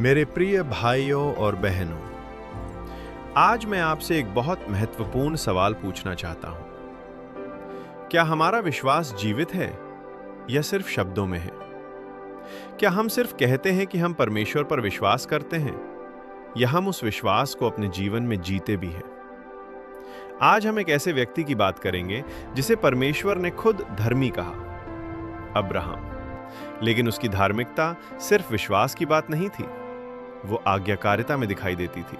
मेरे प्रिय भाइयों और बहनों, आज मैं आपसे एक बहुत महत्वपूर्ण सवाल पूछना चाहता हूं। क्या हमारा विश्वास जीवित है या सिर्फ शब्दों में है? क्या हम सिर्फ कहते हैं कि हम परमेश्वर पर विश्वास करते हैं, या हम उस विश्वास को अपने जीवन में जीते भी हैं? आज हम एक ऐसे व्यक्ति की बात करेंगे जिसे परमेश्वर ने खुद धर्मी कहा, अब्राहम। लेकिन उसकी धार्मिकता सिर्फ विश्वास की बात नहीं थी, वो आज्ञाकारिता में दिखाई देती थी।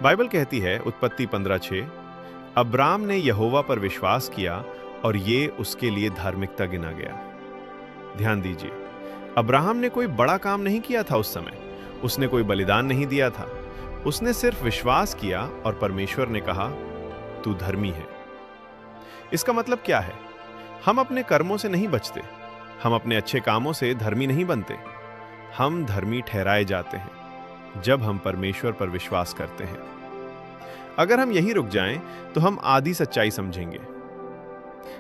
बाइबल कहती है, उत्पत्ति 15:6, अब्राम ने यहोवा पर विश्वास किया और ये उसके लिए धार्मिकता गिना गया। ध्यान दीजिए, अब्राहम ने कोई बड़ा काम नहीं किया था उस समय। उसने कोई बलिदान नहीं दिया था। उसने सिर्फ विश्वास किया और परमेश्वर ने कहा, तू धर्मी है। इसका मतलब क्या है? हम अपने कर्मों से नहीं बचते, हम अपने अच्छे कामों से धर्मी नहीं बनते। हम धर्मी ठहराए जाते हैं जब हम परमेश्वर पर विश्वास करते हैं। अगर हम यहीं रुक जाएं तो हम आधी सच्चाई समझेंगे।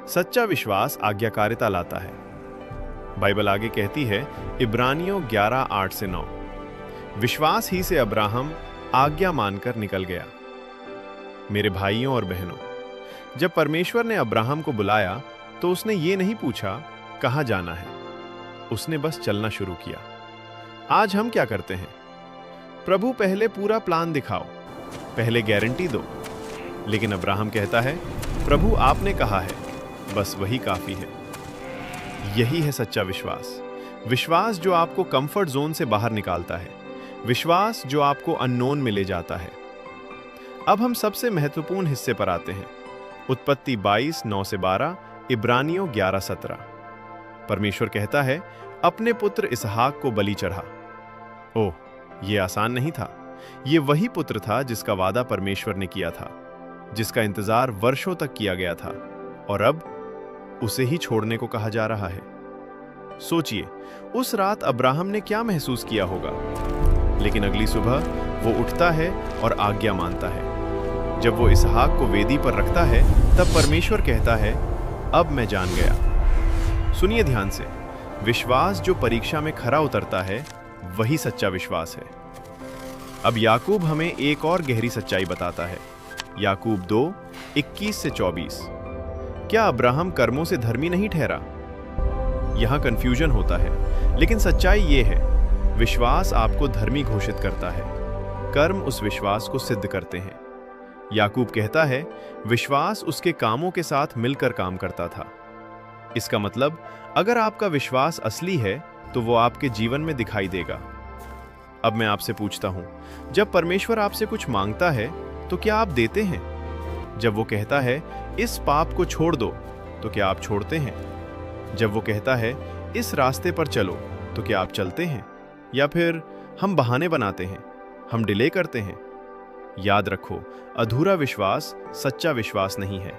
सच्चा विश्वास आज्ञाकारिता लाता है। बाइबल आगे कहती है, इब्रानियों 11:8-9, विश्वास ही से अब्राहम आज्ञा मानकर निकल गया। मेरे भाइयों और बहनों, जब परमेश्वर ने अब्राहम को बुलाया तो उसने ये नहीं पूछा कहां जाना है, उसने बस चलना शुरू किया। आज हम क्या करते हैं? प्रभु, पहले पूरा प्लान दिखाओ, पहले गारंटी दो। लेकिन अब्राहम कहता है, प्रभु आपने कहा है, बस वही काफी है। यही है सच्चा विश्वास। विश्वास जो आपको कंफर्ट जोन से बाहर निकालता है, विश्वास जो आपको अननोन में ले जाता है। अब हम सबसे महत्वपूर्ण हिस्से पर आते हैं। उत्पत्ति 22:9-12, इब्रानियों 11:17। परमेश्वर कहता है, अपने पुत्र इसहाक को बलि चढ़ा। ओह, यह आसान नहीं था। यह वही पुत्र था जिसका वादा परमेश्वर ने किया था, जिसका इंतजार वर्षों तक किया गया था, और अब उसे ही छोड़ने को कहा जा रहा है। सोचिए, उस रात अब्राहम ने क्या महसूस किया होगा। लेकिन अगली सुबह वो उठता है और आज्ञा मानता है। जब वो इसहाक को वेदी पर रखता है, तब परमेश्वर कहता है, अब मैं जान गया। सुनिए ध्यान से, विश्वास जो परीक्षा में खरा उतरता है, वही सच्चा विश्वास है। अब याकूब हमें एक और गहरी सच्चाई बताता है। याकूब 2:21-24। क्या अब्राहम कर्मों से धर्मी नहीं ठहरा? यहां कंफ्यूजन होता है, लेकिन सच्चाई ये है, विश्वास आपको धर्मी घोषित करता है, कर्म उस विश्वास को सिद्ध करते हैं। याकूब कहता है, विश्वास उसके कामों के साथ मिलकर काम करता था। इसका मतलब, अगर आपका विश्वास असली है तो वो आपके जीवन में दिखाई देगा। अब मैं आपसे पूछता हूं, जब परमेश्वर आपसे कुछ मांगता है तो क्या आप देते हैं? जब वो कहता है, इस पाप को छोड़ दो, तो क्या आप छोड़ते हैं? जब वो कहता है, इस रास्ते पर चलो, तो क्या आप चलते हैं? या फिर हम बहाने बनाते हैं, हम डिले करते हैं? याद रखो, अधूरा विश्वास सच्चा विश्वास नहीं है।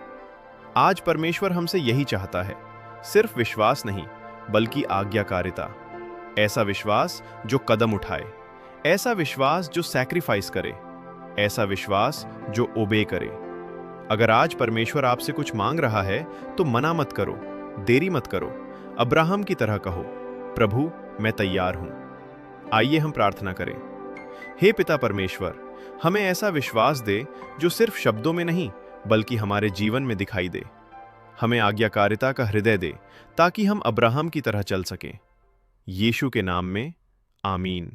आज परमेश्वर हमसे यही चाहता है, सिर्फ विश्वास नहीं, बल्कि आज्ञाकारिता। ऐसा विश्वास जो कदम उठाए, ऐसा विश्वास जो सैक्रिफाइस करे, ऐसा विश्वास जो ओबे करे। अगर आज परमेश्वर आपसे कुछ मांग रहा है तो मना मत करो, देरी मत करो। अब्राहम की तरह कहो, प्रभु मैं तैयार हूं। आइए हम प्रार्थना करें। हे पिता परमेश्वर, हमें ऐसा विश्वास दे जो सिर्फ शब्दों में नहीं, बल्कि हमारे जीवन में दिखाई दे। हमें आज्ञाकारिता का हृदय दे, ताकि हम अब्राहम की तरह चल सकें। यीशु के नाम में, आमीन।